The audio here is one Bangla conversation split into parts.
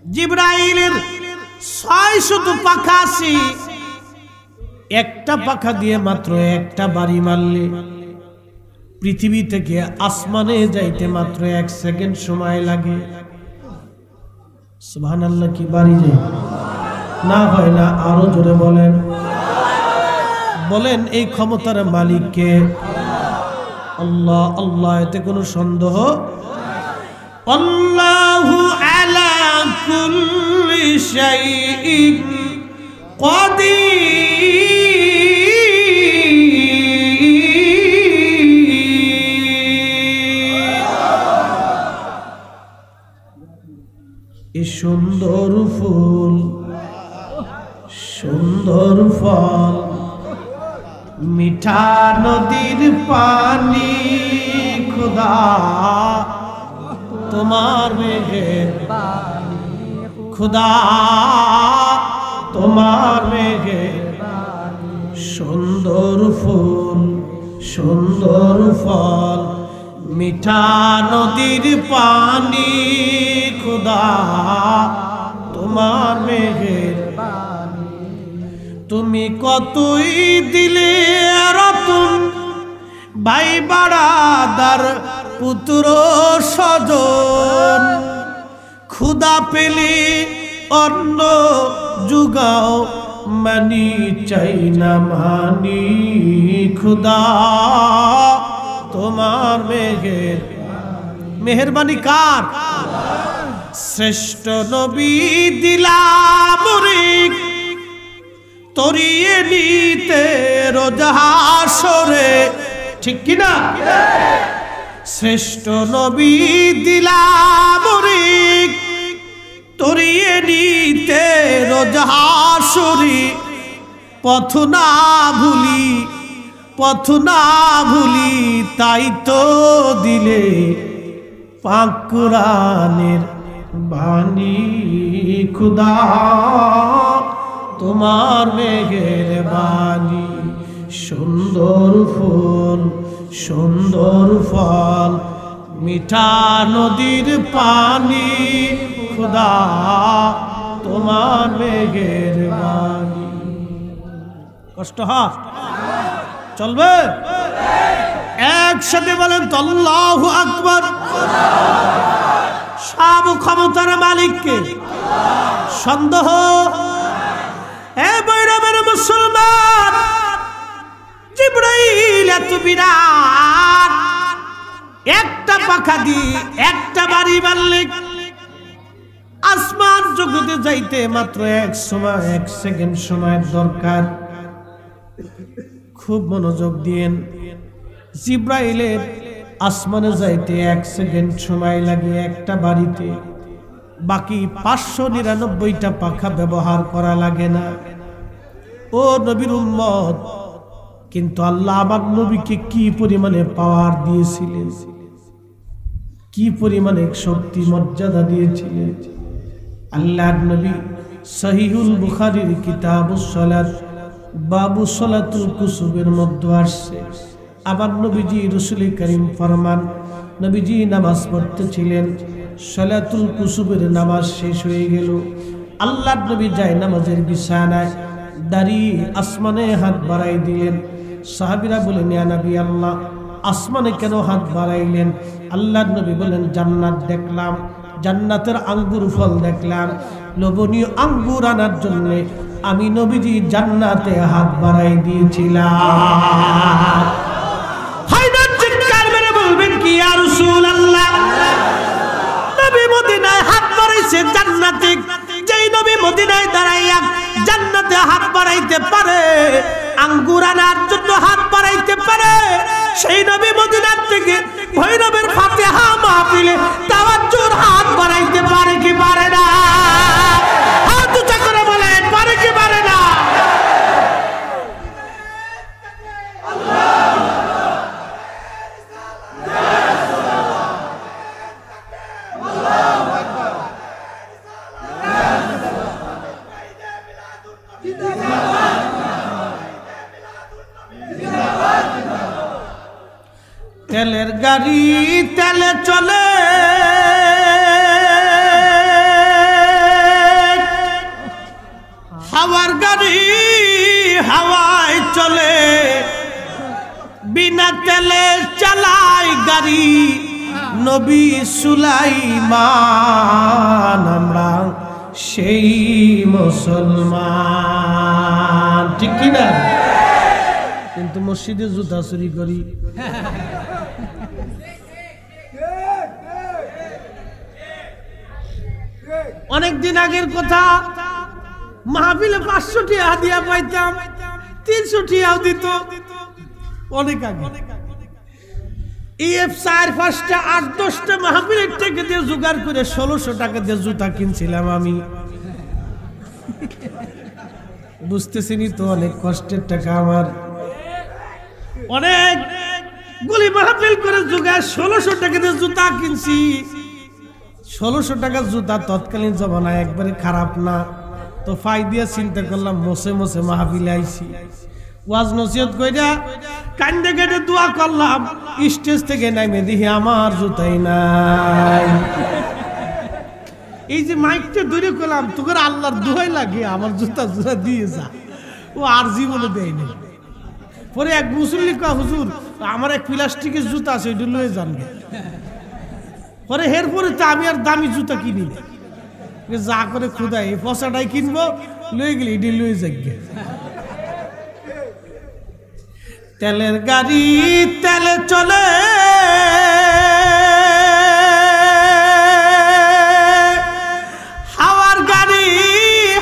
জিবরাইলের 600 পাখা আছে, একটা পাখা দিয়ে মাত্র একটা বাড়ি মারলে পৃথিবী থেকে আসমানে যাইতে মাত্র 1 সেকেন্ড সময় লাগে। সুবহানাল্লাহ। কি বাড়ি যায় না হয় না? আরো জোরে বলেন, বলেন এই ক্ষমতার মালিক কে? আল্লাহ। আল্লাহ, এতে কোনো সন্দেহ? আল্লাহু আলা কুল্লি শাইইন কাদির। এই সুন্দর ফুল, সুন্দর ফল, মিঠা নদীর পানি, খোদা তোমার মেঘের বাণী, খোদা তোমার মেঘের বাণী। সুন্দর ফুল, সুন্দর ফল, মিঠা নদীর পানি, খোদা তোমার মেঘের বাণী। তুমি কতই দিলে রতন, ভাই বাড়াদার পুত্র স্বজন, ক্ষুধা পেলে অন্ন জুগাও, মানি চাই না মানি, খোদা তোমার মেঘের মেহেরবানি কার? শ্রেষ্ঠ নবী দিলাম রিক, তরিয়ে নিতে রোজ হাসরে, ঠিক কিনা? শ্রেষ্ঠ নবী দিলাম রিক, তরিয়ে নিতে রোজ হাসরে, পথ না ভুলি, পথ না ভুলি, তাই তো দিলে পাক কুরআনের বাণী, খোদা তোমার মেঘের বাণী। সুন্দর ফুল, সুন্দর ফল, মিঠা নদীর পানি, খোদা তোমার মেঘের বাণী। কষ্ট হয়? চলবে? একসাথে বলেন তো আল্লাহু আকবার। সব ক্ষমতার মালিককে সন্দেহ? এ বৈরবের মুসলমান, জিবরাইল এত বিরাট, একটা পাখা দিয়ে একটা বাড়ি মারলে আসমান জগতে যাইতে মাত্র 1 সেকেন্ড সময় দরকার। খুব মনোযোগ দিয়েন, জিবরাইলের আসমানে যাইতে 1 সেকেন্ড সময় লাগে একটা বাড়িতে, বাকি 599টা পাখা ব্যবহার করা লাগে না। ও নবীর উম্মত, কিন্তু আল্লাহ আমার নবীকে কি পরিমাণে পাওয়ার দিয়েছিলেন, কি পরিমাণে শক্তি মর্যাদা দিয়েছিলেন। আল্লাহর নবী সহিহুল বুখারীর কিতাবুস সালাত বাবু সালাতুল কুসুবের মধ্যে আসছে, আবার নবীজি রাসূল করিম ফরমান, নবীজি নামাজ পড়তেছিলেন, সালাতুল কুসুবের নামাজ শেষ হয়ে গেল, আল্লাহর নবী যায় নামাজের বিছানায় দাঁড়িয়ে আসমানে হাত বাড়াই দিলেন। সাহাবীরা বলেন, ইয়া নবী আল্লাহ, আসমানে কেন হাত বাড়াইলেন? আল্লাহর নবী বলেন, জান্নাত দেখলাম, জান্নাতের আঙ্গুর ফল দেখলাম, লোভনীয় আঙ্গুর আনার জন্য আমি নবীজি জান্নাতে হাত বাড়াই দিয়েছিলাম। হয়তো চিৎকার মেরে বলবেন কি, ইয়া রাসূলুল্লাহ, নবী মদিনায় হাত বাড়াইছে জান্নাতে, যেই নবী মদিনায় দাঁড়াইয়া জান্নাতে হাত বাড়াইতে পারে, আঙ্গুর আনার জন্য হাত বাড়াইতে পারে, সেই নবী মদিনার থেকে ভৈরবের ফাতিহা মাহফিলে তাওয়াজ্জুর হাত বাড়াইতে পারে কি পারে না? হাত উঁচা করে বলেন, পারে কি পারে না? তেলের গাড়ি তেলে চলে, নবী সুলাইমান আমরা সেই মুসলমান, ঠিক কি না? কিন্তু মসজিদে জুতা চুরি করি। অনেকদিন আগের কথা, মাহফিলে 500 টাকা হাদিয়া পাইতাম, 300 টাকাও দিত। অনেক আগে EF 4-5টা 8-10টা মাহফিলের থেকে দিয়ে জোগাড় করে 1600 টাকা দিয়ে জুতা কিনছিলাম আমি। বুঝতেছিনি তো অনেক কষ্টের টাকা আমার। অনেক গুলি মাহফিল করে জোগাড় 1600 টাকা দিয়ে জুতা কিনছি। 1600 টাকার জুতা তৎকালীন জমানায় একবারে খারাপ না। তো ফাই দিয়ে চিন্তা করলাম মোসে মোসে মাহফিলে আইছি, ওয়াজ নসিহত কইরা কান্দে কেটে দোয়া করলাম। স্টেজ থেকে নামে দেখি আমার জুতাই নাই। এই যে মাইকটা দূরে করলাম, তোর আল্লাহর দোহাই লাগে আমার জুতা জুতা দিয়ে যা। ও আর জীবনে দেয়নি। পরে এক মুসল্লি কয়, হুজুর আমার এক প্লাস্টিকের জুতা আছে, ওইটা লয়ে যানগে। পরে এরপরে তো আমি আর দামি জুতা কিনি না, যা করে খুদাই এই পচাটাই কিনবো, লয়ে গেলে এটি লয়ে যাগে। তেলের গাড়ি তেলে চলে, হাওয়ার গাড়ি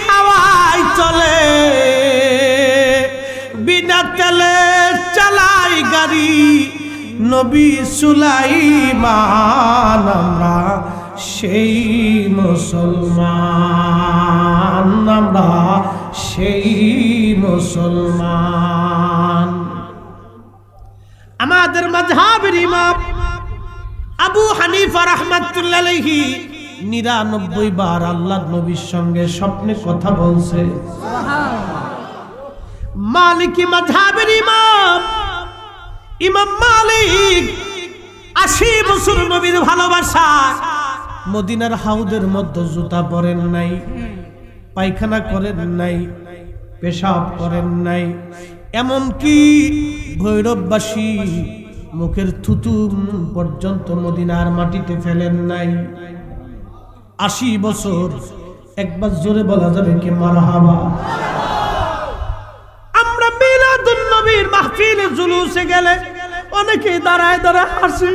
হাওয়ায় চলে, বিনা তেলে চালাই গাড়ি নবী সুলাইমান আমরা সেই মুসলমান, আমরা সেই মুসলমান। আমাদের মাযহাবের ইমাম আবু হানিফা রাহমাতুল্লাহ আলাইহি 99 বার আল্লাহর নবীর সঙ্গে স্বপ্নে কথা বলছে। মালিকি মাযহাবের ইমাম ইমাম মালিক 80 বছর নবীর ভালোবাসা, মদিনার হাউদের মধ্যে জুতা পরেন নাই, পায়খানা করেন নাই, পেশাব করেন নাই, এমনকি ভৈরববাসী মুখের থুতু পর্যন্ত মদিনার মাটিতে ফেলেন নাই। 80 বছর, একবার জোরে বলা যাবে কি মারহাবা। আমরা মিলাদুন নবীর মাহফিলে জুলুসে গেলে অনেকে দাঁড়ায় দাঁড়ায় হাসে।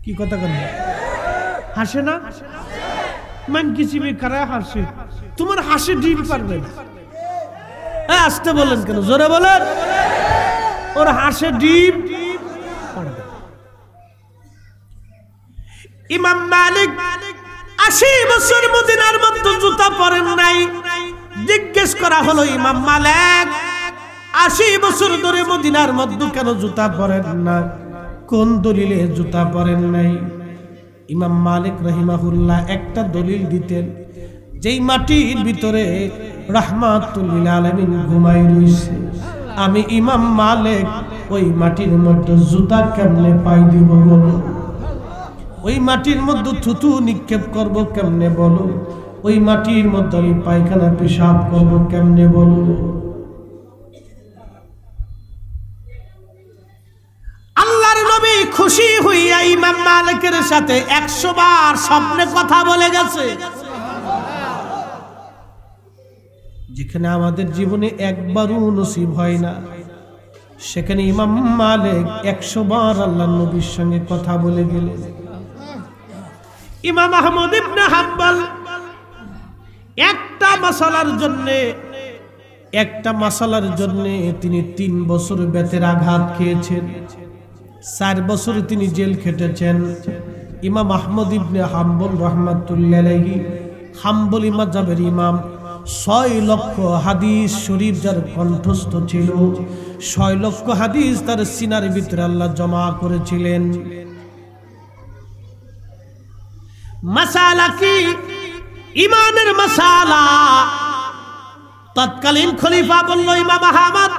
কি কথা কেন হাসে না? মান কিসিবে কারা হাসে? তোমার হাসি ডিম পারবে না। আসতে বলেন কেন? জোরে বলেন। ওর হাসে ডিম পারবে। ইমাম মালিক 80 বছর মদিনার মধ্যে জুতা পরেন নাই। জিজ্ঞেস করা হলো, ইমাম মালিক 80 বছর ধরে মদিনার মধ্যে কেন জুতা পরেন না? কোন দলিলে জুতা পরেন নাই? ইমাম মালিক রাহিমাহুল্লাহ একটা দলিল দিতেন, যেই মাটির ভিতরে রাহমাতুল লিল আলামিন ঘুমাই রইছে, আমি ইমাম মালিক ওই মাটির মধ্যে জুতা কেমনে পাই দিব বলো? ওই মাটির মধ্যে থুতু নিক্ষেপ করব কেমনে বলো? ওই মাটির মধ্যে আমি পায়খানা পেশাব করব কেমনে বলো? আল্লাহর নবী খুশি হইয়া ইমাম মালিকের সাথে 100 বার স্বপ্নে কথা বলে গেছে। যেখানে আমাদের জীবনে একবারও নসিব হয় না, সেখানে ইমাম মালিক 100 বার আল্লাহর নবীর সঙ্গে কথা বলে গেলেন। ইমাম আহমদ ইবনে হাম্বল একটা মাসালার জন্য তিনি 3 বছর বেতের আঘাত খেয়েছেন, 4 বছর তিনি জেল খেটেছেন। ইমাম আহমদ ইবনে হাম্বল রাহমাতুল্লাহ আলাইহি হাম্বলি মাযহাবের ইমাম, 6 লক্ষ হাদিস শরীফ যার কণ্ঠস্থ ছিল, 6 লক্ষ হাদিস তার সিনার ভিতরে আল্লাহ জমা করেছিলেন। মাসালা কি? ইমানের মাসালা। তৎকালীন খলিফা বলল, ইমাম আহমদ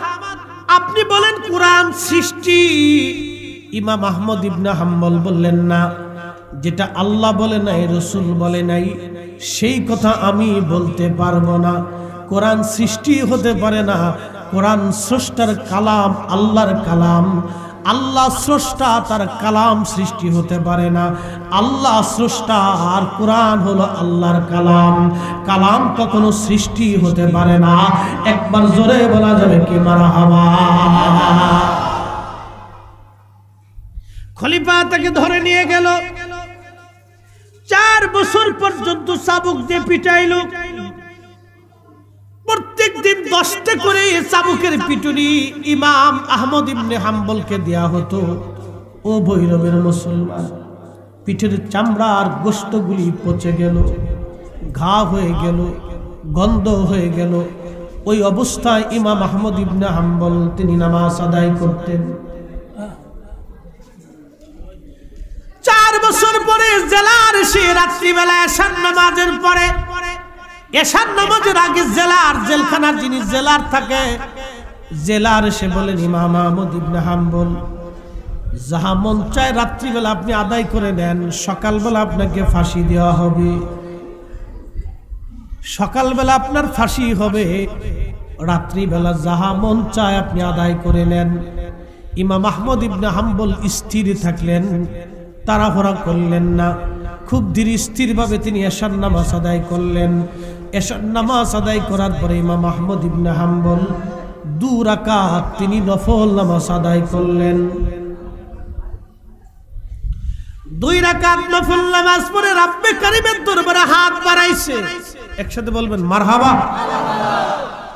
আপনি বলেন কুরআন সৃষ্টি। ইমাম আহমদ ইবনে হাম্বল বললেন, না, যেটা আল্লাহ বলে নাই, রাসূল বলে নাই, সেই কথা আমি বলতে পারবো না। কোরআন সৃষ্টি হতে পারে না, কোরআন স্রষ্টার কালাম, আল্লাহর কালাম। আল্লাহ স্রষ্টা, তার কালাম সৃষ্টি হতে পারে না। আল্লাহ স্রষ্টা, আর কোরআন হলো আল্লাহর কালাম। কালাম কখনো সৃষ্টি হতে পারে না। একবার জোরে বলা যাবে কি মারহাবা। খলিফা তাকে ধরে নিয়ে গেল, 4 বছর পর্যন্ত চাবুক দিয়ে পিটাইল। প্রত্যেক দিন 10টা করে চাবুকের পিটুনি ইমাম আহমদ ইবনে হাম্বলকে দেয়া হতো। ও ভৈরবের মুসলমান, পিঠের চামড়া আর গোশতগুলি পচে গেল, ঘা হয়ে গেল, গন্ধ হয়ে গেল। ওই অবস্থায় ইমাম আহমদ ইবনে হাম্বল তিনি নামাজ আদায় করতেন। 4 বছর পরে জেলার সে রাত্রিবেলা এশার নামাজের পরে, এশার নামাজের আগে জেলখানার যিনি জেলার থাকে, জেলার সে বলেন ইমাম আহমদ ইবনে হাম্বল, যাহা মন চায় রাত্রিবেলা আপনি আদায় করে নেন, সকালবেলা আপনাকে ফাঁসি দেওয়া হবে। সকালবেলা আপনার ফাঁসি হবে, রাত্রিবেলা যাহা মন চায় আপনি আদায় করে নেন। ইমাম আহমদ ইবনে হাম্বল স্থির থাকলেন, তাড়াহুড়া করলেন না। খুব ধীর স্থিরভাবে তিনি এশার নামাজ আদায় করলেন। এশার নামাজ আদায় করার পরে ইমাম আহমদ ইবনে হাম্বল 2 রাকাত তিনি নফল নামাজ আদায় করলেন। 2 রাকাত নফল নামাজ পড়ে রব্বে কারীমের দরবারে হাত বাড়াইছে। একসাথে বলবেন মারহাবা।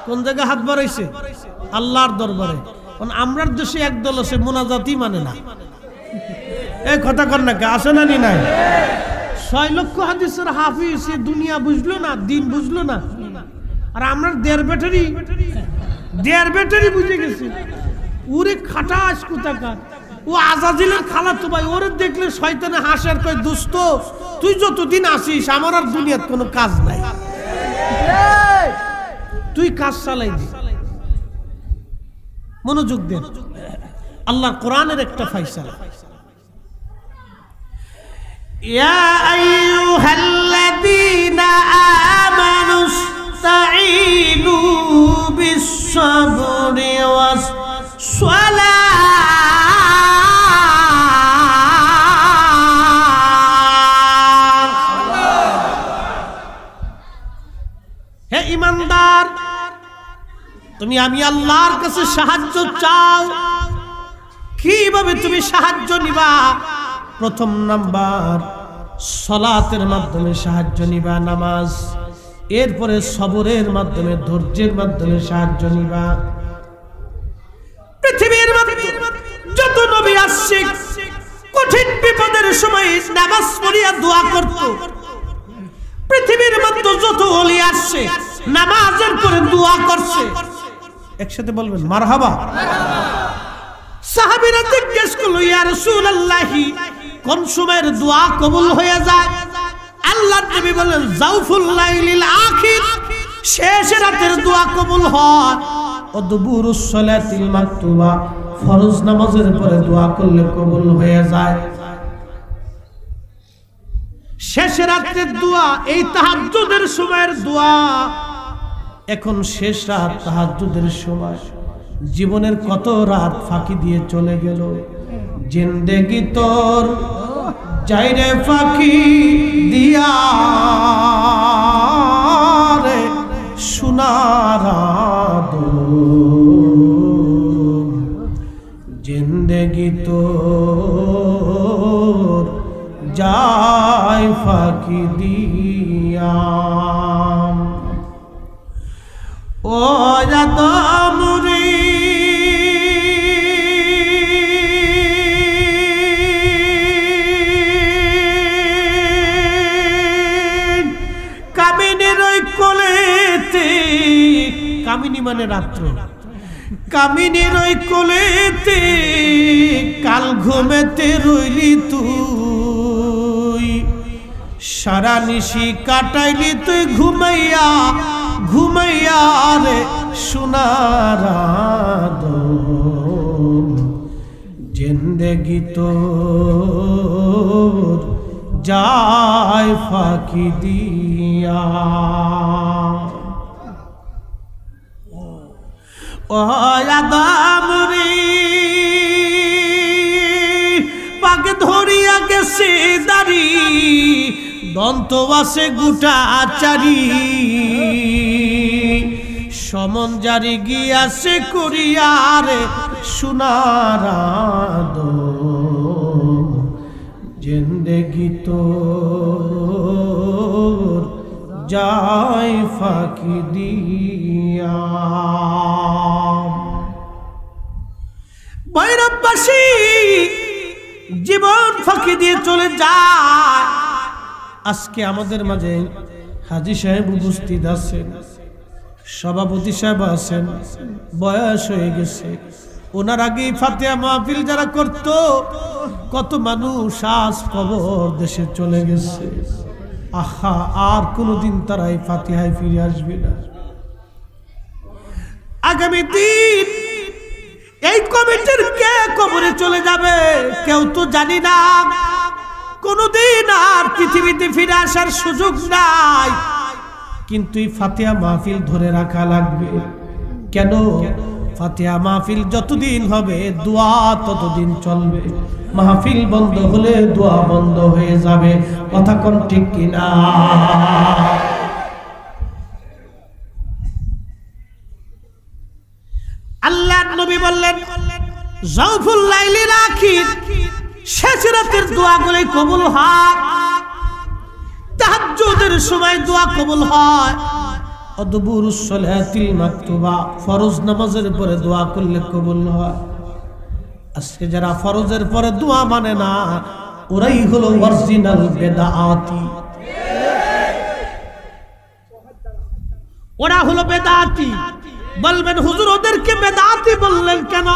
কোন জায়গায় হাত বাড়াইছে? আল্লাহর দরবারে। কারণ আমরার দেশে একদল আছে মুনাজাতই মানে না। এই কথা কর না, কে আসে না নি নাই? 6 লক্ষ হাদিসের হাফিজ, সে দুনিয়া বুঝলো না, দিন বুঝলো না। আর আমরা দেড় ব্যাটারি বুঝে গেছি। ওরে খাটাস কোথাকার, ও আজাজিলের খালাতো ভাই, ওরে দেখলে শয়তানে হাসের কয়, দোস্ত তুই যতদিন আসিস আমার আর দুনিয়ার কোনো কাজ নাই, তুই কাজ চালাই দি। মনোযোগ দেন, আল্লাহর কোরআনের একটা ফায়সালা। ইয়া আইয়ুহাল্লাযীনা আমানুস্তাঈনু বিস-সাবরি ওয়াস-সালাত। হে ঈমানদার, তুমি আমি আল্লাহর কাছে সাহায্য চাও। কিভাবে তুমি সাহায্য নিবা? প্রথম নাম্বার, সালাতের মাধ্যমে সাহায্য নিবা, নামাজ। এরপরে সবরের মাধ্যমে, ধৈর্যের মাধ্যমে সাহায্য নিবা। পৃথিবীর মধ্যে যত নবী আসছে কঠিন বিপদের সময় নামাজ পড়িয়া দোয়া করত। পৃথিবীর মধ্যে যত ওলি আসছে নামাজের পরে দোয়া করছে। একসাথে বলবেন মারহাবা। সাহাবীরা জিজ্ঞেস করলো, ইয়া রাসূলুল্লাহি, কোন সময়ের দোয়া কবুল হয়ে যায়? আল্লাহর নবী বলেন, জাওফুল লাইলিল আখির, শেষ রাতের দোয়া কবুল হয়। ওদবুরুস সালাতিল মাকতুবা, ফরজ নামাজের পরে দোয়া করলে কবুল হয়ে যায়। শেষ রাতের দোয়া, এই তাহাজ্জুদের সময়ের দোয়া। এখন শেষ রাত, তাহাজ্জুদের সময়। জীবনের কত রাত ফাঁকি দিয়ে চলে গেল। জিন্দেগি তোর যাইরে ফাঁকি দিয়া রে সোনার জিন্দেগি তোর যায় ফাঁকি দিয়া। ও জাদমুরি কামিনীর ওই কোলেতে, কামিনী মানে রাত্র, কামিনীর ওই কোলেতে কাল ঘুমেতে রইলি তুই, সারা নিশি কাটাইলি তুই ঘুমাইয়া ঘুমাইয়া রে সোনার জিন্দেগি তোর যায় ফাঁকি দিয়া। ও আদম রে দন্ত আছে গুটা চারি সমন জারি গিয়াছে করিয়ারে সোনারাদ জিন্দেগি তো যায় ফাঁকি দিয়া ভৈরববাসী জীবন ফাঁকি দিয়ে চলে যায়। আজকে আমাদের মাঝে হাজী সাহেব উপস্থিত আছেন, সভাপতি সাহেব আছেন, বয়স হয়ে গেছে। ওনার আগেই ফাতিহা মাহফিল যারা করত, কত মানুষ আজ কবর দেশে চলে গেছে। আহা, আর কোনদিন তারা এই ফাতিহায় ফিরে আসবে না। আগামী দিন এই কমিটির কে কবরে চলে যাবে কেউ তো জানি না। কোনদিন আর পৃথিবীতে ফিরে আসার সুযোগ নাই, কিন্তু এই ফাতিহা মাহফিল ধরে রাখা লাগবে। কেন? ফাতিহা মাহফিল যতদিন হবে দোয়া ততদিন চলবে। মাহফিল বন্ধ হলে দোয়া বন্ধ হয়ে যাবে। কথা কোন ঠিক কিনা? আল্লাহর নবী বললেন, জাওফুল লাইলিল আখির, শেষ রাতের দোয়াগুলো কবুল হয়। তাহাজ্জুদের সময় দোয়া কবুল হয়। অদবুরুস সালাতিল মাকতুবা, ফরজ নামাজের পরে দোয়া করলে কবুল হয়। আজকে যারা ফরজের পরে দোয়া মানে না, ওরাই হলো অরিজিনাল বেদাতি। ওরা হলো বেদাতি। বলবেন হুজুর ওদেরকে বেদাতি বললেন কেন?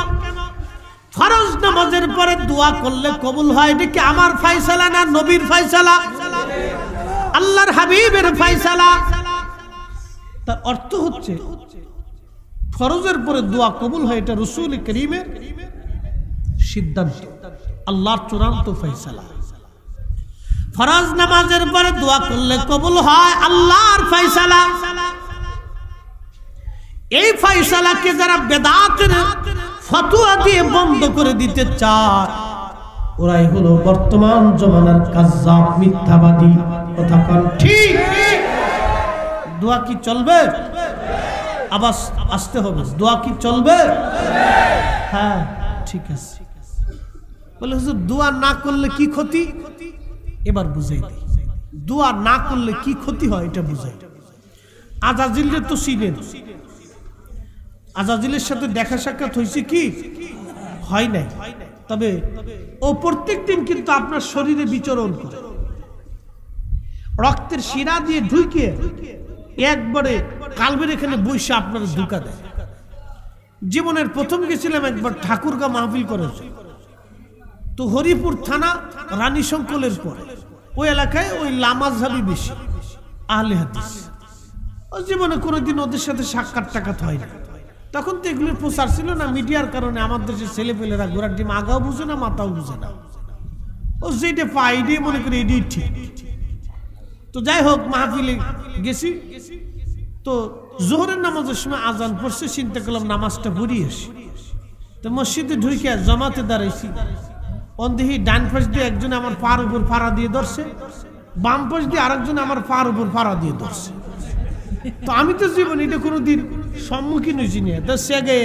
ফরজ নামাজের পরে দোয়া করলে কবুল হয়, এটা কি আমার ফয়সালা না নবীর ফয়সালা? আল্লাহর হাবিবের ফয়সালা। তার অর্থ হচ্ছে ফরজের পরে দোয়া কবুল হয়, এটা রাসূল করিমের সিদ্ধান্ত, আল্লাহর চূড়ান্ত ফয়সালা। ফরজ নামাজের পরে দোয়া করলে কবুল হয়, আল্লাহর ফয়সালা। এই ফয়সালাকে যারা বেদাতের ফতোয়া দিয়ে বন্ধ করে দিতে চায়, ওরাই হলো বর্তমান জমানার কাজ্জাব, মিথ্যাবাদী। কথা কোন ঠিক? দোয়া কি চলবে? আবার আসতে হবে। দোয়া কি চলবে? হ্যাঁ, ঠিক আছে। বলে হুজুর দোয়া না করলে কি ক্ষতি? এবার বুঝাই দিই, দোয়া না করলে কি ক্ষতি হয় এটা বুঝাই। আজাজিলের তো চিনেন, আজাজিলের সাথে দেখা সাক্ষাৎ হয়েছে কি? হয় নাই। তবে ও প্রত্যেক দিন কিন্তু আপনার শরীরে বিচরণ করে, রক্তের শিরা দিয়ে ঢুকে একবারে কালবের এখানে বৈশা আপনার ধোঁকা দেয়। জীবনের প্রথম গেছিলাম একবার ঠাকুরগাঁ মাহফিল করেছে, তো হরিপুর থানা রানী শঙ্কলের পরে ওই এলাকায় ওই লামাজহাবি বেশি, আহলে হাদিস। ওই জীবনে কোনোদিন ওদের সাথে সাক্ষাৎ টাকাত হয় না। তখন তো এগুলোর প্রচার ছিল না, মিডিয়ার কারণে আমার দেশের ছেলেপেলেরা ঘোরার ডিম আগাও বুঝে না, মাথাও বুঝে না। ও যেটা পাই এটাই মনে করি এটাই ঠিক। তো যাই হোক, মাহফিলে গেছি, তো জোহরের নামাজের সময় আজান পড়ছে, চিন্তা করলাম নামাজটা পড়িয়ে আসি। তো মসজিদে ঢুকে জমাতে দাঁড়াইছি, অন্ধেহি ডান পাশ দিয়ে একজন আমার পার উপর ফাড়া দিয়ে ধরছে, বাম পাশ দিয়ে আরেকজন আমার পার উপর ফাড়া দিয়ে ধরছে। তো আমি তো জীবন এটা কোনোদিন সম্মুখীন হয়েছি না, তো সেগে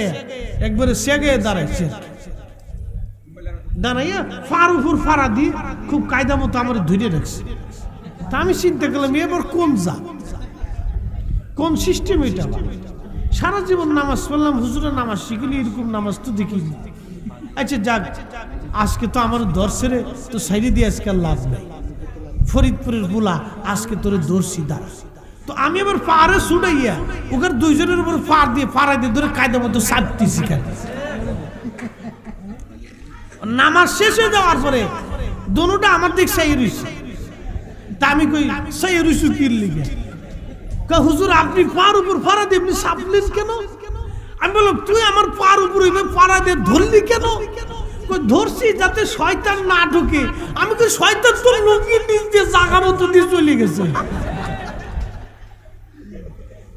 একবারে সেগে দাঁড়াইছে, দাঁড়াইয়া ফার উপর ফাড়া দিয়ে খুব কায়দা মতো আমার ধরে রাখছে। তা আমি চিন্তা করলাম এবার কোন যা, কোন সিস্টেম এটা? সারা জীবন নামাজ পড়লাম, হুজুরের নামাজ শিখিনি, এরকম নামাজ তো দেখিনি। আচ্ছা যাক, আজকে তো আমার দর্শে রে, তো সাইডে দিয়ে আজকে লাভ নাই। ফরিদপুরের বুলা আজকে তোরে দর্শি দাঁড়া। তো আমি আবার পাড়ে ছুটাইয়া ওখানে দুইজনের উপর পাড় দিয়ে ফাড়াই দিয়ে ধরে কায়দা মতো চাপতেছি। নামাজ শেষ হয়ে যাওয়ার পরে দোনোটা আমার দিক সাই রইছে। তা আমি কই সাই রইছু কি লিগে? হুজুর আপনি পার উপর ফাড়া দিয়ে আপনি চাপলেন কেন? আমি বললাম তুই আমার পার উপর ফাড়া দিয়ে ধরলি কেন? ধরছি যাতে শয়তান না ঢুকে। আমি তো শয়তান তোর লুকিয়ে নিজ দিয়ে জাগা মতো দিয়ে চলে গেছে।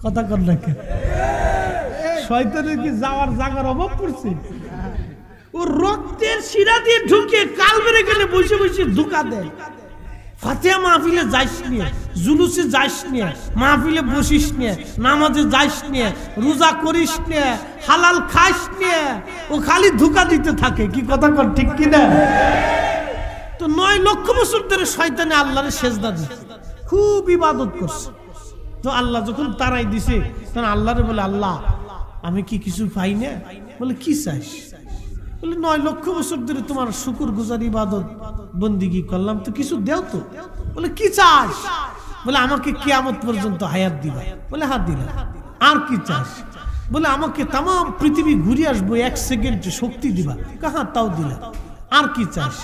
কথা কর না কেন? শয়তানের কি যাওয়ার জায়গার অভাব পড়ছে? ও রক্তের শিরা দিয়ে ঢুকে কালবের এখানে বসে বসে ধোঁকা দেয়। ফাতিহা মাহফিলে যাইস নিয়ে, জুলুসে যাইস নিয়ে, মাহফিলে বসিস নিয়ে, নামাজে যাইস নিয়ে, রোজা করিস নিয়ে, হালাল খাইস নিয়ে, ও খালি ধোঁকা দিতে থাকে। কি কথা কর, ঠিক কিনা? তো 9 লক্ষ বছর ধরে শয়তানে আল্লাহরে সেজদা দিছে, খুব ইবাদত করছে। তো আল্লাহ যখন তারাই দিছে, তখন আল্লাহরে বলে, আল্লাহ আমি কি কিছু পাই না? বলে কি চাইস? বলে 9 লক্ষ বছর ধরে তোমার শুকর গুজার ইবাদত বন্দিগি করলাম, তো কিছু দেও তো। বলে কি চাস? বলে আমাকে কিয়ামত পর্যন্ত হায়াত দিবা। বলে হ্যাঁ দিলাম। আর কি চাস? বলে আমাকে তাম পৃথিবী ঘুরে আসবো 1 সেকেন্ড শক্তি দিবা। হ্যাঁ তাও দিলাম। আর কি চাস?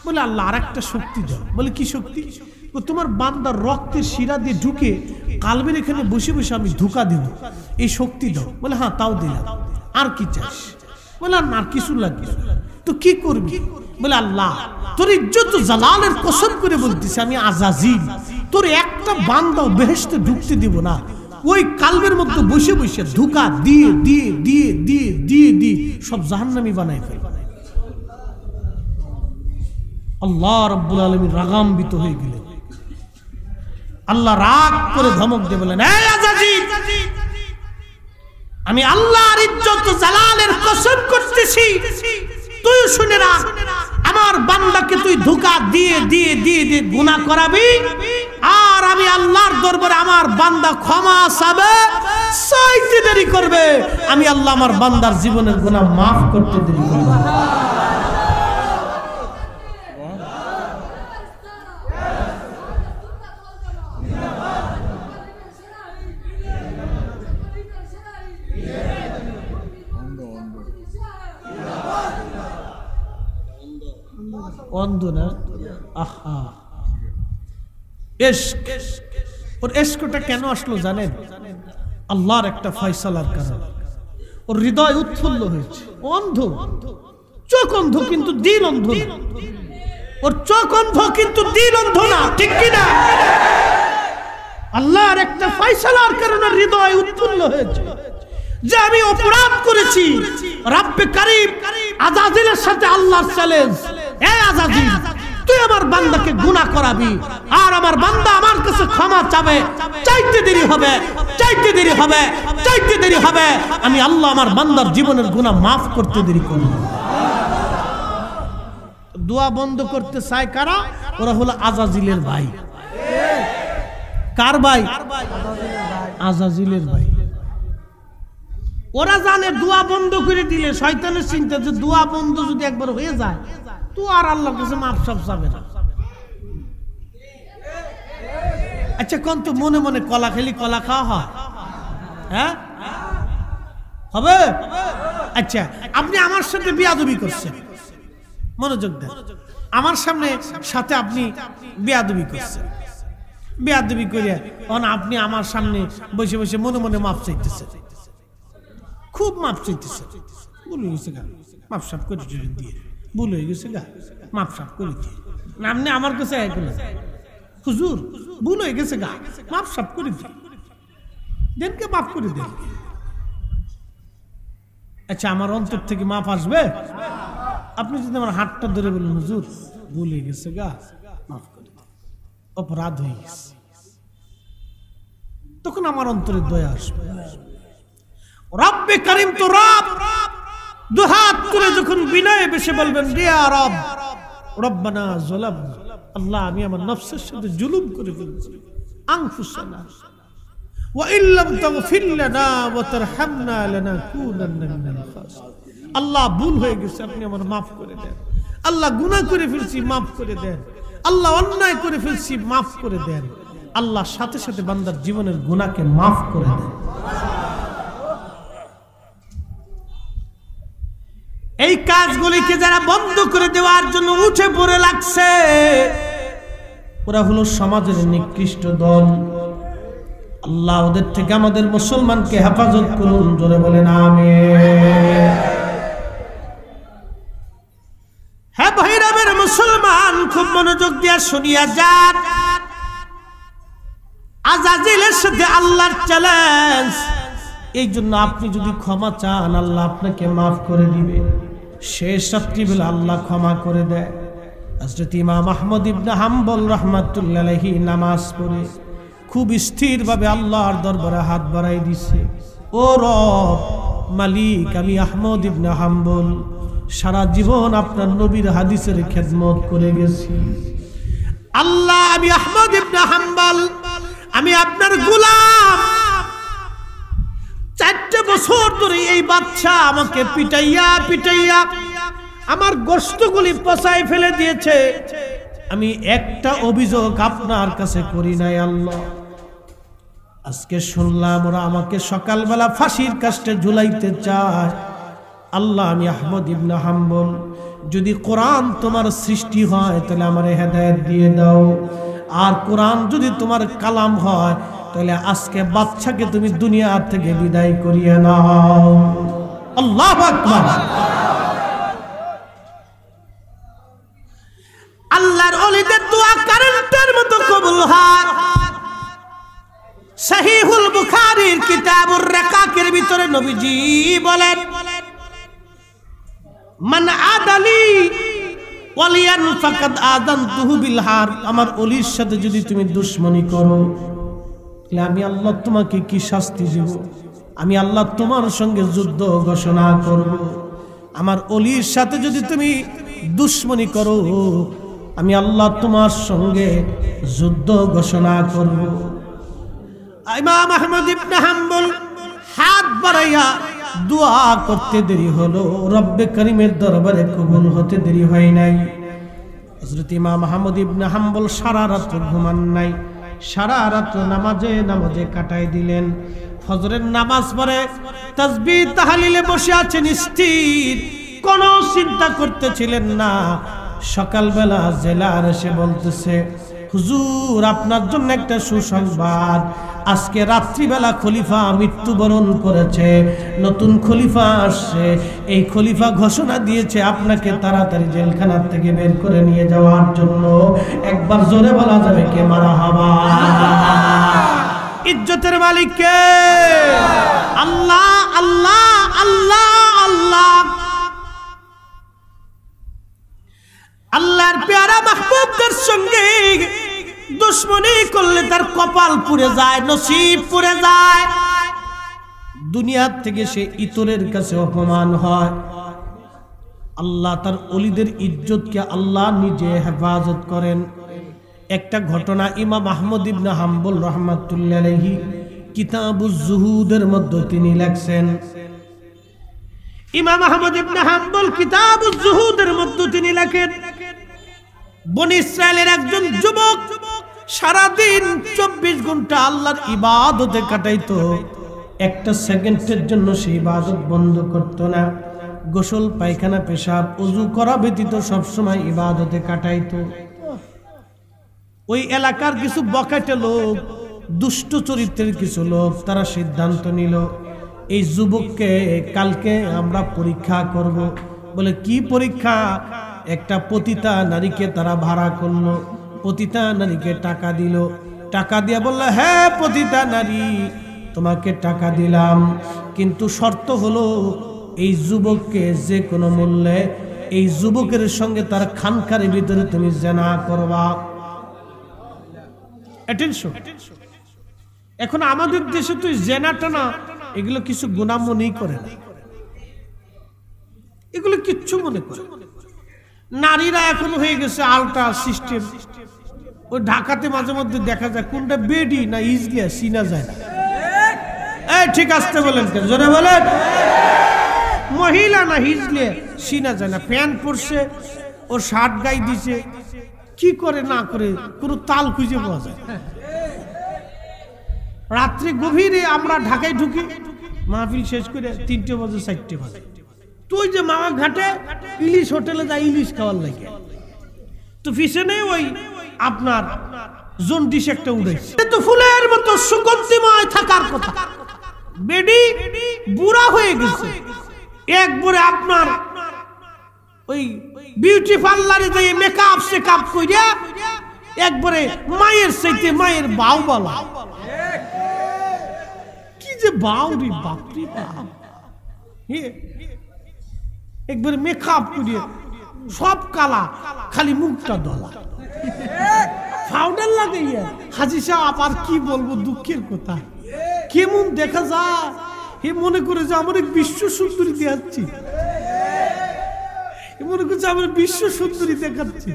বলে আল্লাহ আর একটা শক্তি দাও। বলে কি শক্তি? তোমার বান্দার রক্তের শিরা দিয়ে ঢুকে কালবের এখানে বসে বসে আমি ধোঁকা দেব, এই শক্তি দাও। বলে হ্যাঁ তাও দিলাম। আর কি চাস? বলে আর কিছু লাগবে। তো কি করবি? বলে আল্লাহ তোর ইজ্জত জালালের কসম করে বলতেছি, আমি আজাজিল, তোর একটা বান্দাও বেহেশতে ঢুকতে দিব না। ওই কালবের মধ্যে বসে বসে ধোঁকা দিয়ে দিয়ে দিয়ে দিয়ে দিয়ে দিয়ে সব জাহান্নামী বানাই ফেল। আল্লাহ রাব্বুল আলামিন রাগান্বিত হয়ে গেলেন। আল্লাহ রাগ করে ধমক দিয়ে বলেন, এই আজাজিল, আমি আল্লাহর ইজ্জত জালালের কসম করতেছি, তুই শুনে রাখ, আমার বান্দাকে তুই ধোঁকা দিয়ে দিয়ে দিয়ে দিয়ে গুনাহ করাবি, আর আমি আল্লাহর দরবারে আমার বান্দা ক্ষমা চাবে, চাইতে দেরি করবে, আমি আল্লাহ আমার বান্দার জীবনের গুনাহ মাফ করতে দেরি করব। অন্ধ না, আহা ইশক। ওর ইশকটা কেন আসলো জানেন? আল্লাহর একটা ফয়সালার কারণে। ওর হৃদয় উৎফুল্ল হয়েছে। অন্ধ, চোখ অন্ধ কিন্তু দিল অন্ধ না। ওর চোখ অন্ধ কিন্তু দিল অন্ধ না, ঠিক কি না? আল্লাহর একটা ফয়সালার কারণে হৃদয় উৎফুল্ল হয়েছে যে আমি অপরাধ করেছি। রব্বে কারীম আজাজিলের সাথে আল্লাহর চ্যালেঞ্জ, এই আজাজিল, তুই আমার বান্দাকে গুনাহ করাবি, আর আমার বান্দা আমার কাছে ক্ষমা চাবে, চাইতে দেরি হবে, চাইতে দেরি হবে, চাইতে দেরি হবে, আমি আল্লাহ আমার বান্দার জীবনের গুনাহ মাফ করতে দেরি করব। দোয়া বন্ধ করতে চায় কারা? ওরা হলো আজাজিলের ভাই। কার ভাই? আজাজিলের ভাই। ওরা জানে দোয়া বন্ধ করে দিলে শয়তানের চিন্তা যে দোয়া বন্ধ যদি একবার হয়ে যায় তো আর আল্লাহর কাছে মাফ সব যাবে না। আচ্ছা কোন তো মনে মনে কলা খেলি কলা খাওয়া হয়? হ্যাঁ হবে? আচ্ছা আপনি আমার সাথে বিয়াদবি করছেন, মনোযোগ দেন, আমার সাথে আপনি বিয়াদবি করছেন, বিয়াদবি করে আপনি আমার সামনে বসে বসে মনে মনে মাফ চাইতেছেন, খুব মাপ চাইতেছে, ভুল হয়ে গেছে গা, মাপ সাপ করে দিয়ে, ভুল হয়ে গেছে গা, মাপ সাপ করে দিয়ে। আপনি আমার কাছে হুজুর ভুল হয়ে গেছে গা, মাপ সাপ করে দিয়ে দেনকে, মাফ করে দেন। আচ্ছা আমার অন্তর থেকে মাপ আসবে? আপনি যদি আমার হাতটা ধরে বলেন হুজুর ভুল হয়ে গেছে গা, মাফ করে দেন, অপরাধ হয়ে গেছে, তখন আমার অন্তরে দয়া আসবে। রব্বে কারীম তো রব, দুহাত তুলে যখন বিনয়ে বেশে বলবেন ইয়া রব, রব্বানা যালামনা, আল্লাহ আমি আমার নফসের সাথে জুলুম করে ফেলেছি, আনফুসানা ওয়া ইল্লাম তাগফির লানা ওয়া তারহামনা লানাকুনান্না মিনাল খাসিরিন। আল্লাহ ভুল হয়ে গেছে, আপনি আমার মাফ করে দেন। আল্লাহ গুনাহ করে ফেলছি, মাফ করে দেন। আল্লাহ অন্যায় করে ফেলছি, মাফ করে দেন। আল্লাহ সাথে সাথে বান্দার জীবনের গুনাহকে মাফ করে দেন। এই কাজগুলিকে যারা বন্ধ করে দেওয়ার জন্য উঠে পড়ে লাগছে, ওরা হলো সমাজের নিকৃষ্ট দল। আল্লাহ ওদের থেকে আমাদের মুসলমানকে হেফাজত করুন, জোরে বলেন আমিন। হ্যাঁ ভাইরাবের মুসলমান, খুব মনোযোগ দিয়ে শুনিয়া যান, আজাজিলের সাথে আল্লাহর চ্যালেঞ্জ। এই জন্য আপনি যদি ক্ষমা চান আল্লাহ আপনাকে মাফ করে দিবে। শেষ রাত্রিবেলা আল্লাহ ক্ষমা করে দেয়। হযরত ইমাম আহমদ ইবনে হাম্বল রাহমাতুল্লাহি আলাইহি নামাজ পড়ে খুব স্থিরভাবে আল্লাহর দরবারে হাত বাড়াই দিছে, ও রব মালিক, আমি আহমদ ইবনে হাম্বল সারা জীবন আপনার নবীর হাদিসের খেদমত করে গেছি। আল্লাহ, আমি আহমদ ইবনে হাম্বল, আমি আপনার গোলাম। 4 বছর ধরে এই বাদশা আমাকে পিটাইয়া পিটাইয়া আমার গোশতগুলি পচাই ফেলে দিয়েছে। আমি একটা অভিযোগ আপনার কাছে করি নাই আল্লাহ। আজকে শুনলাম ওরা আমাকে সকালবেলা ফাঁসির কাস্টে ঝুলাইতে চায়। আল্লাহ, আমি আহমদ ইবনে হাম্বল, যদি কোরআন তোমার সৃষ্টি হয় তাহলে আমার হেদায়েত দিয়ে দাও, আর কোরআন যদি তোমার কালাম হয় তাহলে আজকে বাদশাকে তুমি দুনিয়া থেকে বিদায় করিয়ে নাও। আল্লাহু আকবার। আল্লাহর ওলিদের দোয়া কারেন্টের মতো কবুল হয়। সহিহুল বুখারীর কিতাবুর রাকাকের ভিতরে নবীজি বলেন, মান আদালি ওয়ালিয়ান ফাকাদ আযানতুহু বিল হারব। আমার ওলির সাথে যদি তুমি দুশমনি করো তাহলে আমি আল্লাহ তোমাকে কি শাস্তি দেব? আমি আল্লাহ তোমার সঙ্গে যুদ্ধ ঘোষণা করব। আমার ওলির সাথে যদি তুমি দুশমনি করো আমি আল্লাহ তোমার সঙ্গে যুদ্ধ ঘোষণা করব। ইমাম আহমদ ইবনে হাম্বল হাত বাড়াইয়া দোয়া করতে দেরি হলো, রব্বে করিমের দরবারে কবুল হতে দেরি হয় নাই। হযরত ইমাম আহমদ ইবনে হাম্বল সারা রাত ঘুমান নাই, সারা রাত নামাজে নামাজে কাটাই দিলেন। ফজরের নামাজ পড়ে তাসবিহ তাহলিলে বসে আছেন স্থির, কোনো চিন্তা করতেছিলেন না। সকালবেলা জেলার এসে বলতেছে, হুজুর আপনার জন্য একটা সুসংবাদ, আজকে রাত্রিবেলা খলিফা মৃত্যুবরণ করেছে, নতুন খলিফা আসছে। এই খলিফা ঘোষণা দিয়েছে আপনাকে তাড়াতাড়ি জেলখানার থেকে বের করে নিয়ে যাওয়ার জন্য। একবার জোরে বলা যাবে কে মারহাবা? ইজ্জতের মালিক কে? আল্লাহ আল্লাহ আল্লাহ আল্লাহ। আল্লাহর পেয়ারা মাহবুবদের সঙ্গে দুশমনি করলে তার কপাল পুড়ে যায়, নসিব পুড়ে যায়, দুনিয়ার থেকে সে ইতরের কাছে অপমান হয়। আল্লাহ তার ওলিদের ইজ্জতকে আল্লাহ নিজে হেফাজত করেন। একটা ঘটনা ইমাম আহমদ ইবনে হাম্বল রাহমাতুল্লাহি আলাইহি কিতাবুজ জুহুদের মধ্যে তিনি লেখছেন। ইমাম আহমদ ইবনে হাম্বল কিতাবুজ জুহুদের মধ্যে তিনি লেখেন, বনি ইসরাইলের একজন যুবক সারাদিন 24 ঘন্টা আল্লাহর ইবাদতে কাটাইতো, একটা সেকেন্ডের জন্য সেই ইবাদত বন্ধ করতো না। গোসল পায়খানা পেশাব ওযু করা ব্যতীত সবসময় ইবাদতে কাটাইতো। ওই এলাকার কিছু বখাটে লোক, দুষ্ট চরিত্রের কিছু লোক, তারা সিদ্ধান্ত নিল এই যুবককে কালকে আমরা পরীক্ষা করব। বলে কি পরীক্ষা? একটা পতিতা নারীকে তারা ভাড়া করলো, পতিতা নারীকে টাকা দিল, টাকা দিয়ে বলল, হ্যাঁ পতিতা নারী তোমাকে টাকা দিলাম, কিন্তু শর্ত হলো এই যুবককে যে কোনো মূল্যে এই যুবকের সঙ্গে তার খানকার ভিতরে তুমি জিনা করবা। অ্যাটেনশন। এখন আমাদের দেশে তো জিনাটা না, এগুলো কিছু গুনাহ মনেই করে না, এগুলো কিচ্ছু মনে করে। নারীরা এখন হয়ে গেছে আলট্রা সিস্টেম। ওই ঢাকাতে মাঝে মধ্যে দেখা যায় কোনটা বেডি না ইজলিয়া চিনা যায় না। এই ঠিক আসতে বলেন, জোরে বলেন। মহিলা না হিজলিয়া চিনা যায় না। প্যান্ট পরছে, ও শার্ট গাই দিছে, কি করে না করে কোনো তাল খুঁজে পাওয়া যায়। রাত্রি গভীরে আমরা ঢাকায় ঢুকি, মাহফিল শেষ করে 3টে বাজে 4টে বাজে, তুই যে মামা ঘাটে ইলিশ হোটেলে যাই ইলিশ খাওয়ার লাগে, তো পিছনে ওই আপনার জন্ডিস একটা উড়েছে। তো ফুলের মতো সুগন্ধিময় থাকার কথা, বেডি বুড়া হয়ে গেছে। একবারে আপনার ওই বিউটি পার্লারে যাই মেকআপ সেকআপ কইরা একবারে মায়ের চাইতে মায়ের বাউ বলা। কি যে বাউরি, বাপরি বাপ। একবারে মেকআপ করিয়ে সব কালা, খালি মুখটা দলা, পাউডার লাগাইয়া। হাজী সাহেব আবার কি বলবো, দুঃখের কথা, কেমন দেখা যায়, হে মনে করে যে আমার বিশ্ব সুন্দরী দেখাচ্ছি, মনে করছে আমার বিশ্ব সুন্দরী দেখাচ্ছি।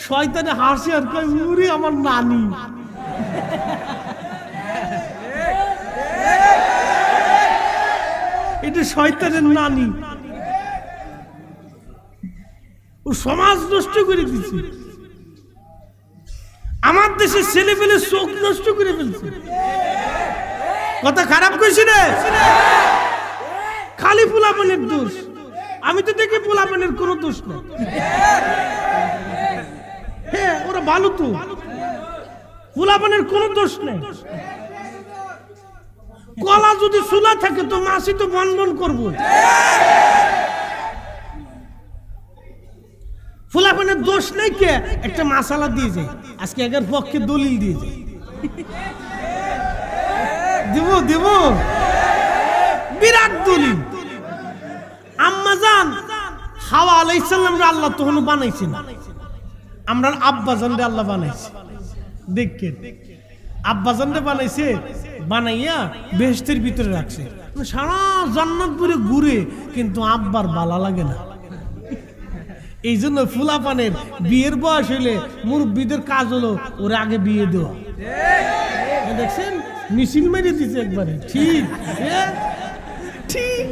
শয়তানে হাসি আর কয়, ওরে আমার নানি। এটা শয়তানের নানি, ও সমাজ নষ্ট করে দিচ্ছে। আমার দেশে ছেলে পেলে চোখ নষ্ট করে ফেলছে। কথা খারাপ কইছি রে, খালি পোলাপানের দোষ। আমি তো দেখি পোলাপানের কোনো দোষ না। হ্যাঁ, ওরা ভালো তো, পোলাপানের কোনো দোষ নেই। কলা যদি চুলা থাকে তো মাসি তো বন বন করবো। ফুলাপানের দোষ নেই, কে একটা মাসালা দিয়ে যায়, আজকে এর পক্ষে দলিল দিয়ে যায়। দিব দিব বিরাট দলিল। আম্মা জান হাওয়া আলাইহিস সালামরে আল্লাহ তখন বানাইছে না, আমরা আব্বা জানরে আল্লাহ বানাইছে। দেখেন আব্বা জানরে বানাইছে, বানাইয়া বেহেশতের ভিতরে রাখছে। সারা জান্নাত পুরে ঘুরে, কিন্তু আব্বার ভালো লাগে না। এই জন্য ফুলাপানের বিয়ের বয়স হইলে মুরব্বীদের কাজ হলো ওরা আগে বিয়ে দেওয়া। দেখছেন মিছিল মেরে দিচ্ছে একবারে। ঠিক ঠিক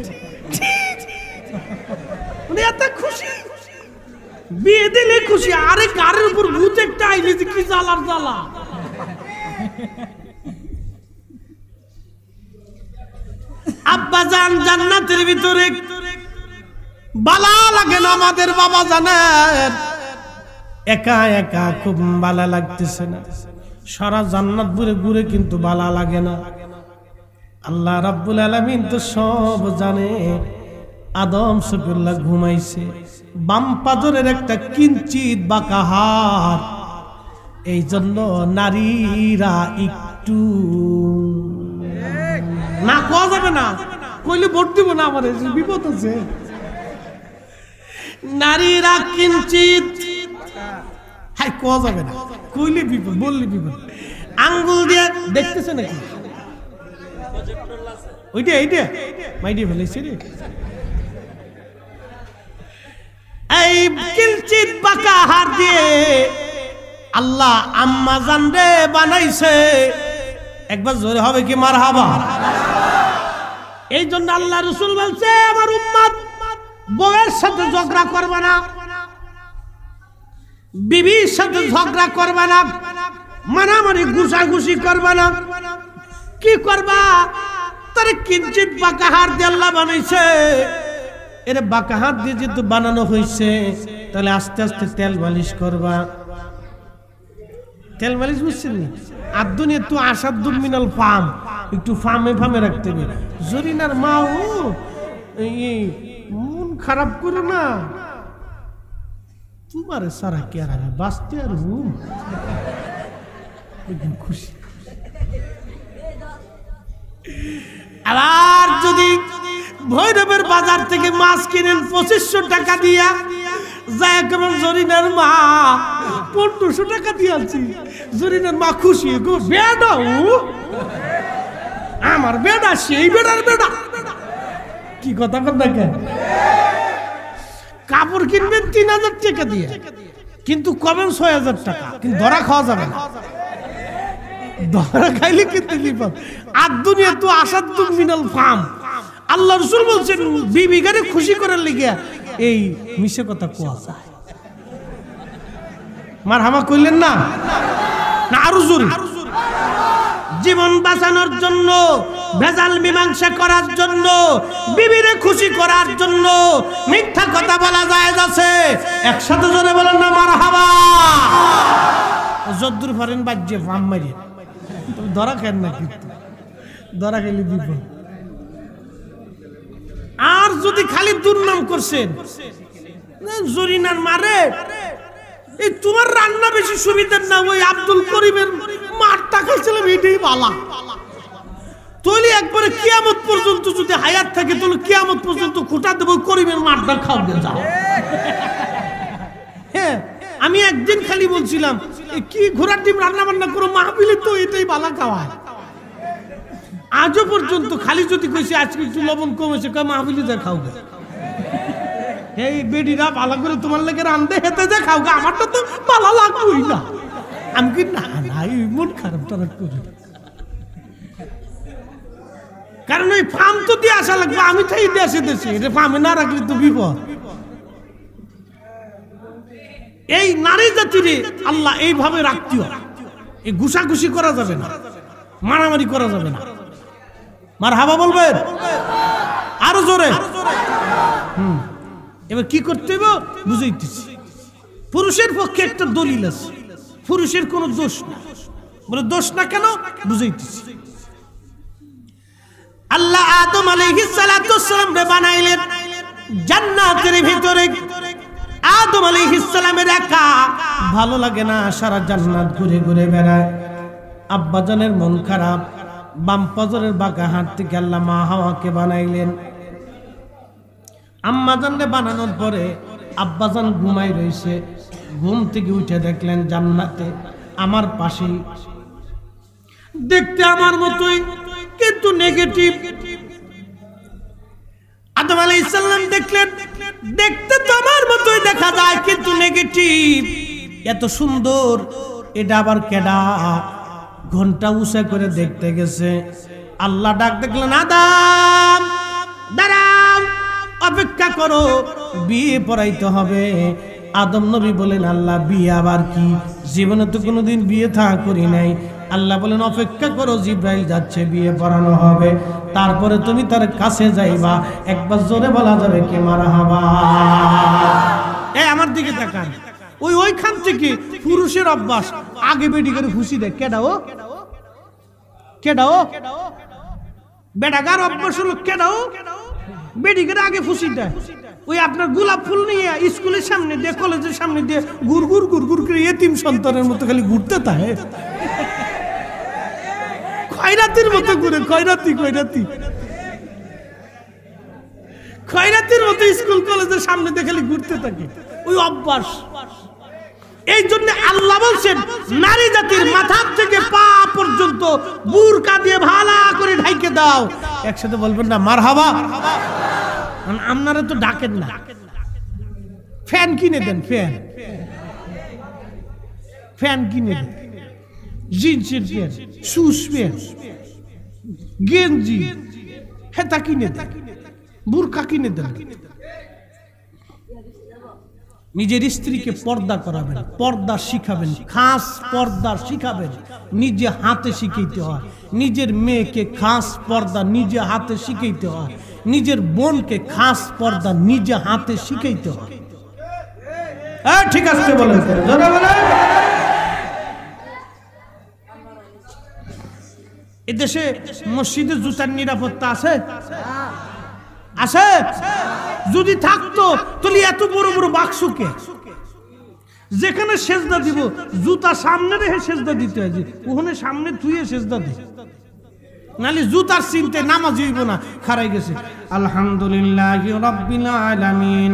ঠিক, উনি এত খুশি, বিয়ে দিলে খুশি। আরে গাড়ির উপর ভূত একটা আইলে যে কি জ্বালার জ্বালা। আব্বা জান জান্নাতের ভিতরে বালা লাগে না, আমাদের বাবা জানেন একা একা খুব বালা লাগতেছে না, সারা জান্নাত ঘুরে ঘুরে কিন্তু বালা লাগে না। আল্লাহ রাব্বুল আলামিন তো সব জানে। আদম সফিউল্লাহ ঘুমাইছে, বাম পাজরের একটা কিঞ্চিত বাঁকা হাত, এই জন্য নারীরা একটু না কোয়া যাবে না, কইলে ভোট দিব না, আমার বিপদ আছে। নারীরা কিঞ্চিত, হাই কোয়া যাবে না, কইলে বিপদ, বললে বিপদ। আঙ্গুল দিয়ে দেখতেছে নাকি? ওইটা এইটা মাইডিয়ে ফেলেছে রে। এই কিঞ্চিত বাঁকা হাত দিয়ে আল্লাহ আম্মা জান রে বানাইছে। একবার জোরে হবে কি মারহাবা? এই জন্য আল্লাহ রাসূল বলছে, আমার উম্মত বউয়ের সাথে ঝগড়া করবে না, বিবির সাথে ঝগড়া করবে না, মারামারি ঘুষাঘুষি করবে না। কি করবা? তার কিঞ্চিত বাঁকা হাত দিয়ে আল্লাহ বানাইছে। এর বাঁকা হাত দিয়ে যেহেতু বানানো হয়েছে, তাহলে আস্তে আস্তে তেল মালিশ করবা। তেল মালিশ বুঝছেন না? আর দুনিয়া তো আসাদুল মিনাল ফাম, একটু ফামে ফামে রাখতে হবে। জরিনার মা ও মন খারাপ করো না, তোমার সারা কে আর আমি বাঁচতে আর খুশি। আবার যদি ভৈরবের বাজার থেকে মাছ কিনেন 2500 টাকা দিয়া, যায় কেমন জরিনার মা 1500 টাকা দিয়েছি। জরিনার মা খুশি, গো বেডা আমার বেডা, সেই বেডার বেডা। কি কথা বল না কেন? কাপড় কিনবেন 3000 টাকা দিয়ে, কিন্তু কবেন 6000 টাকা, কিন্তু ধরা খাওয়া যাবে না। ধরা খাইলে কিন্তু বিপদ। আর দুনিয়া তো আসাদুল মিনাল ফাম। আল্লাহ রাসূল বলছেন, বিবিগারে খুশি করার লিগে এই মিছে কথা কোয়া যায়। মারহামা কইলেন না? না আরো জোরে। জীবন বাঁচানোর জন্য, ভেজাল মীমাংসা করার জন্য, বিবিরে খুশি করার জন্য মিথ্যা কথা বলা যায় আছে। একসাথে জোরে বলেন না মারহাবা। যদ্দুর ফরেন বাজ্যে ফাম মারিয়ে ধরা খেন না, কিন্তু ধরা খেলে বিপদ। আর যদি খালি দুর্নাম করছেন, জরিনার মারে এই তোমার রান্না বেশি সুবিধার না, ওই আব্দুল করিমের মারটা খাইছিলাম এটাই বালা। তাহলে একবারে কিয়ামত পর্যন্ত যদি হায়াত থাকে, তাহলে কিয়ামত পর্যন্ত খোটা দেবো, করিমের মারটা খাওয়া যাও। আমি একদিন খালি বলছিলাম কি ঘোড়ার ডিম রান্না বান্না করো মাহফিলে তো এটাই বালা খাওয়ায়। আজও পর্যন্ত খালি যদি কইছি আজকে একটু লবণ কমেছে কয় মাহফিলে যা খাও গে, এই বেডিরা ভালো করে তোমার লেগে রান্ধে হেতে যা খাও গে, আমারটা তো ভালো লাগবেই না। আমি কি না না মন খারাপ টারাপ করি, কারণ ওই ফার্ম তো দিয়ে আসা লাগবে, আমি তাই দেশে দেশে এটা ফার্মে না রাখলে তো বিপদ। এই নারী জাতিরে আল্লাহ এইভাবে রাখতেও, এই ঘুষাঘুষি করা যাবে না, মারামারি করা যাবে না। মারহাবা বলবেন আরো জোরে। এবার কি করতে হবে বুঝাইতেছি। পুরুষের পক্ষে একটা দলিল আছে, পুরুষের কোনো দোষ না। বলে দোষ না কেন বুঝাইতেছি। আল্লাহ আদম আলাইহিস সালাতু ওয়াসসালাম রে বানাইলেন জান্নাতের ভিতরে। আদম আলাইহিস সালামের একা ভালো লাগে না, সারা জান্নাত ঘুরে ঘুরে বেড়ায়। আব্বাজানের মন খারাপ, বাম পাজরের বাঁকা হাত থেকে আল্লাহ মা হাওয়াকে বানাইলেন। আম্মাজানরে বানানোর পরে আব্বাজান ঘুমাই রয়েছে, ঘুম থেকে উঠে দেখলেন জান্নাতে আমার পাশেই, দেখতে আমার মতোই কিন্তু নেগেটিভ। আদম আলাইহিস সালাম দেখলেন দেখতে তো আমার মতোই দেখা যায় কিন্তু নেগেটিভ, এত সুন্দর, এটা আবার কেডা? ঘন্টা উঁচা করে দেখতে গেছে। আল্লাহ ডাক দেখলেন আদম দাঁড়াও, অপেক্ষা করো, বিয়ে পড়াইতে হবে। আদম নবী বলেন আল্লাহ বিয়ে আবার কি? জীবনে তো কোনোদিন বিয়ে থা করি নাই। আল্লাহ বলেন অপেক্ষা করো, জিব্রাইল যাচ্ছে, বিয়ে পড়ানো হবে, তারপরে তুমি তার কাছে যাইবা। একবার জোরে বলা যাবে কি মারহাবা? এই আমার দিকে তাকান। ওইখান থেকে পুরুষের অভ্যাস, আগে বেডি করে খুশি দেয়। কেডাও কেডাও বেডাগার অভ্যাস হলো কেডাও বেডি করে আগে খুশি দেয়। ওই আপনার গোলাপ ফুল নিয়ে স্কুলের সামনে দিয়ে, কলেজের সামনে দিয়ে গুড় গুড় গুড় গুড় করে এতিম সন্তানের মতো খালি ঘুরতে থাকে, খয়রাতির মতো ঘুরে, খয়রাতি খয়রাতি খয়রাতির মতো স্কুল কলেজের সামনে দিয়ে খালি ঘুরতে থাকে, ওই অভ্যাস। এই জন্য আল্লাহ বলছেন নারী জাতির মাথা থেকে পা পর্যন্ত বুরকা দিয়ে ভালো করে ঢাইকে দাও। একসাথে বলবেন না মারহাবা? আপনারা তো ডাকেন না। ফ্যান কিনে দেন, ফ্যান ফ্যান কিনে দেন, জিন্সের প্যান্ট, শুজ প্যান্ট, গেঞ্জি হেতা কিনে দেন, বুরকা কিনে দেন। নিজের স্ত্রীকে পর্দা করাবেন, পর্দা শিখাবেন, খাস পর্দা শিখাবেন, নিজে হাতে শিখাইতে হয়। নিজের মেয়েকে খাস পর্দা নিজে হাতে শিখাইতে হয়, নিজের বোনকে খাস পর্দা নিজে হাতে শিখাইতে হয়। ঠিক আছে বলেন, এদেশে মসজিদে জুতার নিরাপত্তা আছে? আছে? যদি থাকতো তাহলে এত বড় বড় বাক্সকে যেখানে সেজদা দিব জুতা সামনে রেখে সেজদা দিতে হয়, ওখানে সামনে থুয়ে সেজদা দি, নালে জুতার চিনতে নামাজ হইব না। খারাই গেছে আলহামদুলিল্লাহি রাব্বিল আলামিন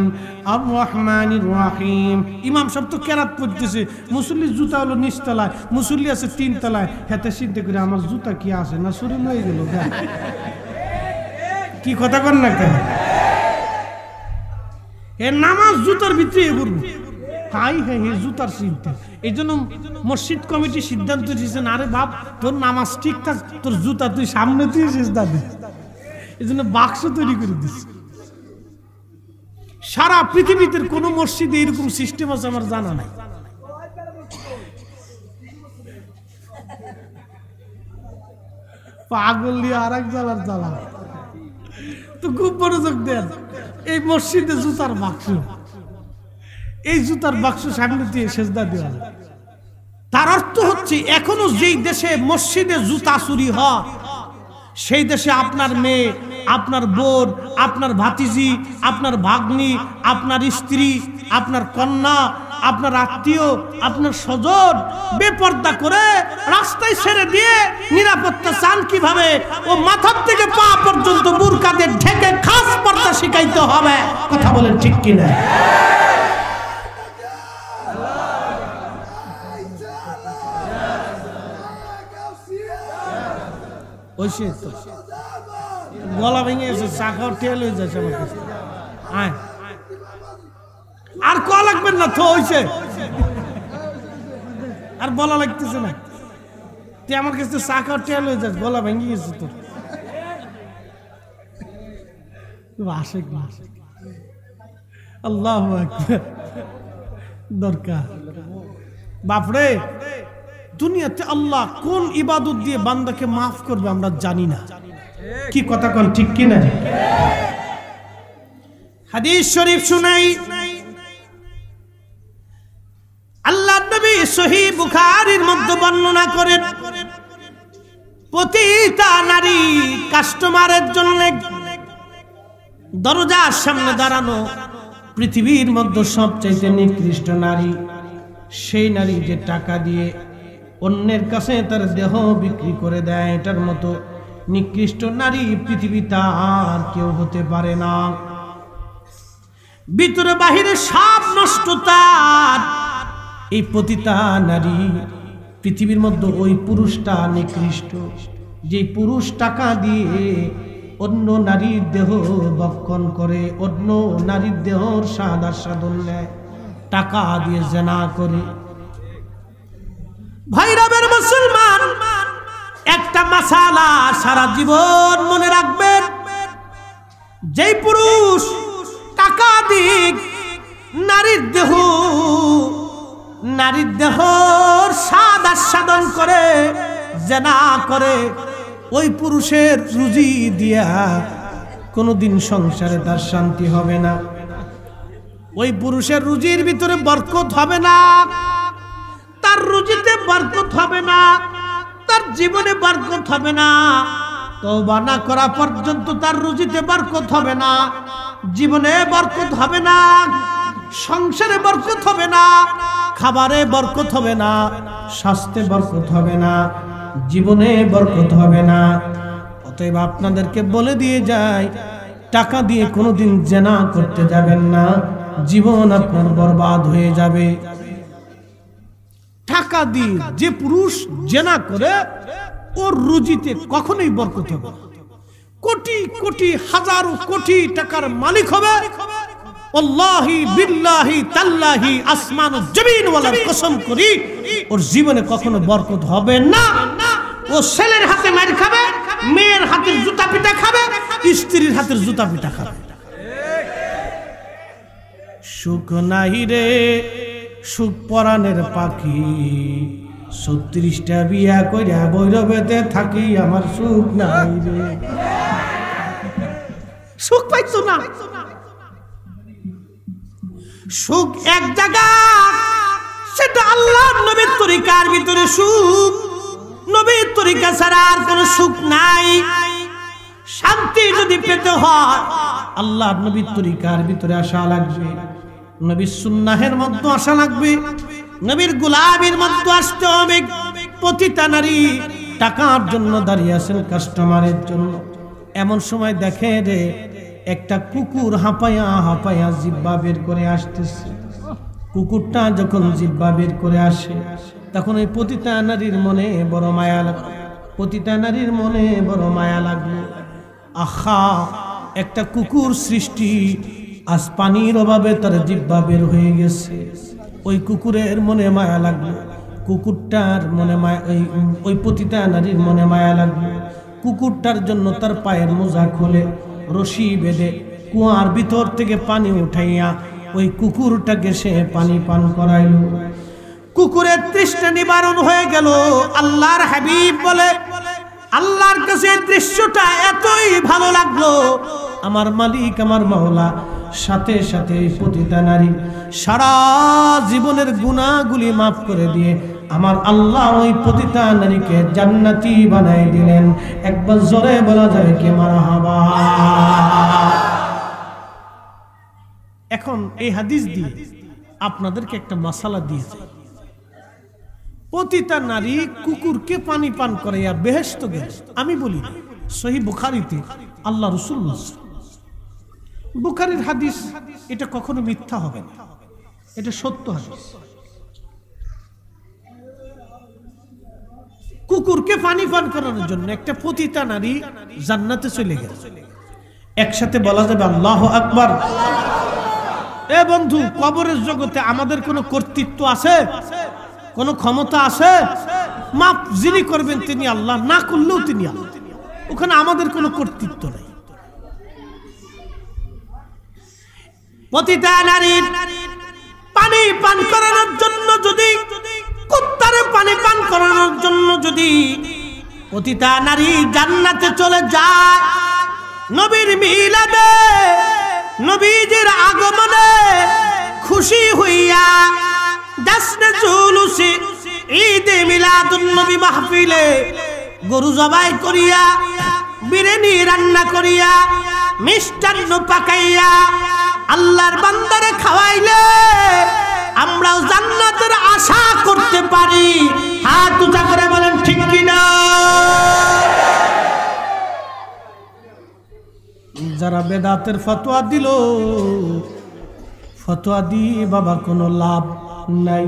আর রহমানির রহিম। ইমাম সাহেব তো কেরাত পড়তেছে, মুসল্লির জুতা হলো নিচতলায়, মুসল্লি আছে তিনতলায়। হেতে চিন্তা করে আমার জুতা কি আছে না শরীর হয়ে গেল। কি কথা কর না কেন? এ নামাজ জুতার ভিতরে করবো, হাই হ্যাঁ হে জুতার চিন্তা। এই জন্য মসজিদ কমিটি সিদ্ধান্ত দিয়েছেন, আরে বাপ তোর নামাজ ঠিক থাক, তোর জুতা তুই সামনে তুই সিজদা দে। এই জন্য বাক্স তৈরি করে দিচ্ছে। সারা পৃথিবীতে কোনো মসজিদে এরকম সিস্টেম আছে আমার জানা নাই। পাগল দিয়ে আর এক জ্বালার জ্বালা তো খুব মনোযোগ দেন। এই মসজিদে জুতার বাক্স, এই জুতার বাক্স সামনে দিয়ে সেজদা দেওয়া। তার অর্থ হচ্ছে এখনো যেই দেশে মসজিদে জুতা চুরি হয় সেই দেশে আপনার মেয়ে, আপনার বোন, আপনার ভাতিজি, আপনার ভাগ্নি, আপনার স্ত্রী, আপনার কন্যা, আপনার আত্মীয়, আপনার স্বজন বেপর্দা করে রাস্তায় ছেড়ে দিয়ে নিরাপত্তা চান কিভাবে? ও মাথার থেকে পা পর্যন্ত বুরকা দিয়ে ঢেকে খাস পর্দা শিখাইতে হবে। কথা বলেন ঠিক কিনা? ওইসে তো গলা ভেঙে এসে চাকাও টেল হয়ে যাচ্ছে আমার কাছে। আয় আর কল লাগবেন না তো, হইছে আর বলা লাগতেছে না। তুই আমার কাছে চাকাও টেল হয়ে যাচ্ছে, গলা ভেঙে গেছে তোর। আসে কি আল্লাহু আকবার। দরকার বাপরে, দুনিয়াতে আল্লাহ কোন ইবাদত দিয়ে বান্দাকে মাফ করবে আমরা জানি না। কি কথা কোন ঠিক কি না? হাদিস শরীফ শুনাই, আল্লাহর নবী সহিহ বুখারীর মধ্যে বর্ণনা করেন, প্রতিটা নারী কাস্টমারের জন্য দরজার সামনে দাঁড়ানো পৃথিবীর মধ্যে সবচেয়ে নিকৃষ্ট নারী সেই নারী যে টাকা দিয়ে অন্যের কাছে তার দেহ বিক্রি করে দেয়, এটার মতো নিকৃষ্ট নারী পৃথিবীতে আর কেউ হতে পারে না। ভিতরে বাহিরে সব নষ্ট তার। এই প্রতিটা নারী পৃথিবীর মধ্যে ওই পুরুষটা নিকৃষ্ট, যে পুরুষ টাকা দিয়ে অন্য নারীর দেহ ভক্ষণ করে, অন্য নারীর দেহর স্বাদ আস্বাদন নেয়, টাকা দিয়ে জিনা করে। ভাইরাবের মুসলমান, একটা মাসালা সারা জীবন মনে রাখবেন, যেই পুরুষ টাকা দিয়ে নারীর দেহর স্বাদ আস্বাদন করে, জিনা করে, ওই পুরুষের রুজি দিয়া কোনোদিন সংসারে তার শান্তি হবে না। ওই পুরুষের রুজির ভিতরে বরকত হবে না, তার রুজিতে বরকত হবে না, তার জীবনে বরকত হবে না। তওবা না করা পর্যন্ত তার রুজিতে বরকত হবে না, জীবনে বরকত হবে না, সংসারে বরকত হবে না, খাবারে বরকত হবে না, স্বাস্থ্যে বরকত হবে না, জীবনে বরকত হবে না। অতএব আপনাদেরকে বলে দিয়ে যাই, টাকা দিয়ে কোনোদিন জিনা করতে যাবেন না, জীবন আপনার বরবাদ হয়ে যাবে। টাকা দিয়ে যে পুরুষ জিনা করে ওর রুজিতে কখনোই বরকত হবে না। কোটি কোটি হাজারো কোটি টাকার মালিক হবে, আল্লাহি বিল্লাহি তাল্লাহি আসমান ও জমিন ওয়ালার কসম করি, ওর জীবনে কখনো বরকত হবে না। ও ছেলের হাতে মার খাবে, মেয়ের হাতের জুতা পিটা খাবে, স্ত্রীর হাতের জুতা পিটা খাবে। সুখ নাই রে সুখ পরাণের পাখি, 36টা বিয়া কইরা বৈরবেতে থাকি, আমার সুখ নাই রে। সুখ পাইছো না? সুখ এক জায়গা, সেটা আল্লাহর নবীর তরিকার ভিতরে সুখ। নবীর তরিকা ছাড়া আর কোনো সুখ নাই। শান্তি যদি পেতে হয় আল্লাহর নবীর তরিকার ভিতরে আসা লাগবে, নবীর সুন্নাহের মধ্যে আসা লাগবে, নবীর গোলামীর মধ্যে আসতে হবে। প্রতিটা নারী টাকার জন্য দাঁড়িয়ে আছেন, কাস্টমারের জন্য। এমন সময় দেখে রে একটা কুকুর হাঁপায়া হাঁপায়া জিহ্বা বের করে আসতেছে। কুকুরটা যখন জিহ্বা বের করে আসে তখন ওই প্রতিটা নারীর মনে বড় মায়া লাগলো, প্রতিটা নারীর মনে বড় মায়া লাগলো। আহা, একটা কুকুর সৃষ্টি, আজ পানির অভাবে তার জিহ্বা বের হয়ে গেছে। ওই কুকুরের মনে মায়া লাগলো, কুকুরটার মনে মায়া, ওই প্রতিটা নারীর মনে মায়া লাগলো। কুকুরটার জন্য তার পায়ের মোজা খুলে রশি বেঁধে কুয়ার ভিতর থেকে পানি উঠাইয়া ওই কুকুরটাকে সে পানি পান করাইল। কুকুরের তৃষ্ণা নিবারণ হয়ে গেল। আল্লাহর হাবিব বলে, আল্লাহর কাছে দৃশ্যটা এতই ভালো লাগলো, আমার মালিক আমার মাওলা সাথে সাথে প্রতিটা নারী সারা জীবনের গুনাহগুলি মাফ করে দিয়ে আমার আল্লাহ ওই প্রতিটা নারীকে জান্নাতি বানাই দিলেন। একবার জোরে বলা যায় কি মারহাবা। এখন এই হাদিস দিয়ে আপনাদেরকে একটা মাসালা দিয়েছে, প্রতিটা নারী কুকুরকে পানি পান করাইয়া বেহেশত গেল। আমি বলি সহিহ বুখারীতে আল্লাহ রাসূলুল্লাহ, বুখারীর হাদিস, এটা কখনো মিথ্যা হবে না, এটা সত্য হাদিস। কুকুরকে পানি পান করানোর জন্য একটা পতিতা নারী জান্নাতে চলে গেছে। একসাথে বলা যাবে আল্লাহু আকবার। এ বন্ধু, কবরের জগতে আমাদের কোনো কর্তৃত্ব আছে? কোনো ক্ষমতা আছে? মাফ যিনি করবেন তিনি আল্লাহ, না করলেও তিনি আল্লাহ। ওখানে আমাদের কোনো কর্তৃত্ব নেই। পতিতা নারীর পানি পান করানোর জন্য যদি, কুত্তারে পানি পান করানোর জন্য যদি পতিতা নারী জান্নাতে চলে যায়, নবীর মিলাদে, নবীজির আগমনে খুশি হইয়া জাশ্নে জুলুসে ঈদে মিলাদুন নবী মাহফিলে গরু জবাই করিয়া, বিরিয়ানি রান্না করিয়া, মিষ্টান্ন পাকাইয়া আল্লাহর বান্দারে খাওয়াইলে আমরাও জান্নাতের আশা করতে পারি। হাত উঁচা করে বলেন ঠিক কিনা? যারা বেদাতের ফতোয়া দিল, ফতোয়া দিয়ে বাবা কোনো লাভ নাই।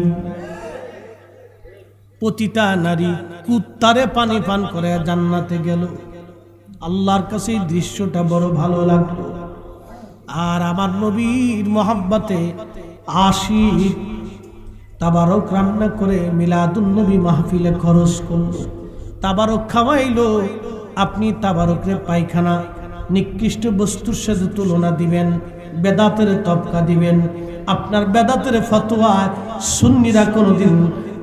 পতিতা নারী কুত্তারে পানি পান করে জান্নাতে গেল। আল্লাহর কাছে এই দৃশ্যটা বড় ভালো লাগলো। আর আমার নবীর মহব্বতে আশিক তাবারক রান্না করে মিলাদুন নবী মাহফিলে খরচ করলো, তাবারক খাওয়াইলো। আপনি তাবারকের পায়খানা নিকৃষ্ট বস্তুর সাথে তুলনা দিবেন, বেদাতের তবকা দিবেন। আপনার বেদাতের ফতোয়া সুন্নিরা কোনোদিন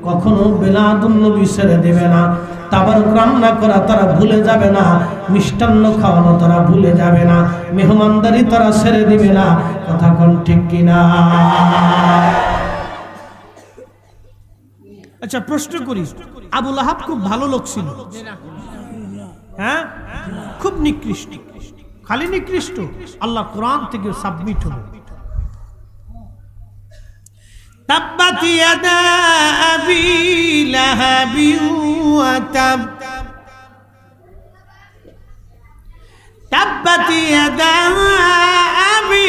কখনো মিলাদুন নবী ছেড়ে দেবে না। তাবারক রান্না করা তারা ভুলে যাবে না, মিষ্টান্ন খাওয়ানো তারা ভুলে যাবে না, মেহমানদারি তারা ছেড়ে দিবে না। কথা কোন ঠিক কিনা? আচ্ছা প্রশ্ন করি, আবু লাহাব খুব ভালো লোক ছিল? হ্যাঁ, খুব নিকৃষ্ট। খালি নিকৃষ্ট, আল্লাহ কোরআন থেকে সাবমিট হলো। তাব্বাত ইয়াদা আবি লাহাবি ওয়া তাব, তাব্বাত ইয়াদা আবি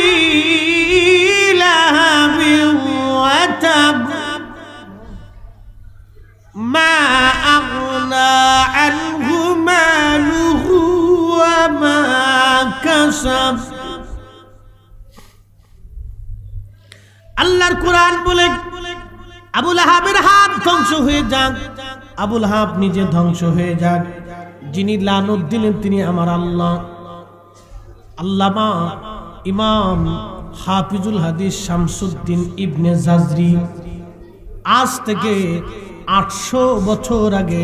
লাহাবি ওয়া তাব, মা আগনা আনহু মালুহু ওয়া মা কাসাব। আল্লাহর কোরআন বলে আবু লাহাবের হাত ধ্বংস হয়ে যাক, আবু লাহাব নিজে ধ্বংস হয়ে যাক। যিনি লানত দিলেন তিনি আমার আল্লাহ। আল্লামা ইমাম হাফিজুল হাদিস শামসুদ্দিন ইবনে জাজরি আজ থেকে 800 বছর আগে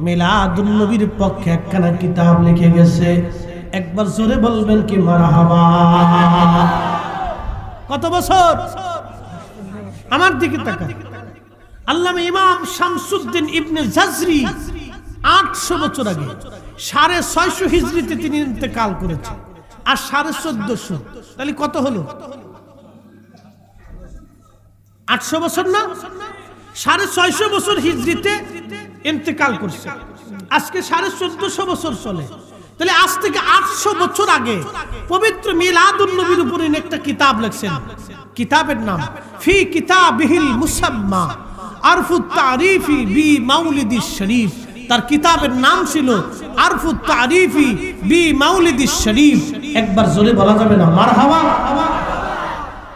মিলাদুন নবীর পক্ষে একখানা কিতাব লিখে গেছে। একবার জোরে বলবেন কি মারহাবা? কত বছর? আমার দিকে তাকান। আল্লামা ইমাম শামসুদ্দিন ইবনে জাজরি 800 বছর আগে 650 হিজরিতে তিনি ইন্তেকাল করেছেন, আর 1450, তাহলে কত হলো? 800 বছর না, 650 বছর হিজরিতে ইন্তেকাল করছে। আজকে 1450 বছর চলে, তাহলে আজ থেকে 800 বছর আগে পবিত্র মিলাদুন নবীর উপরে একটা কিতাব লিখছেন। কিতাবের নাম ফি কিতাবিহিল মুসাম্মা আরফুত তারিফি বি মাউলিদিশ শরীফ। তার কিতাবের নাম ছিল আরফুত তারিফি বি মাউলিদিশ শরীফ। একবার জোরে বলা যাবে না মারহাবা?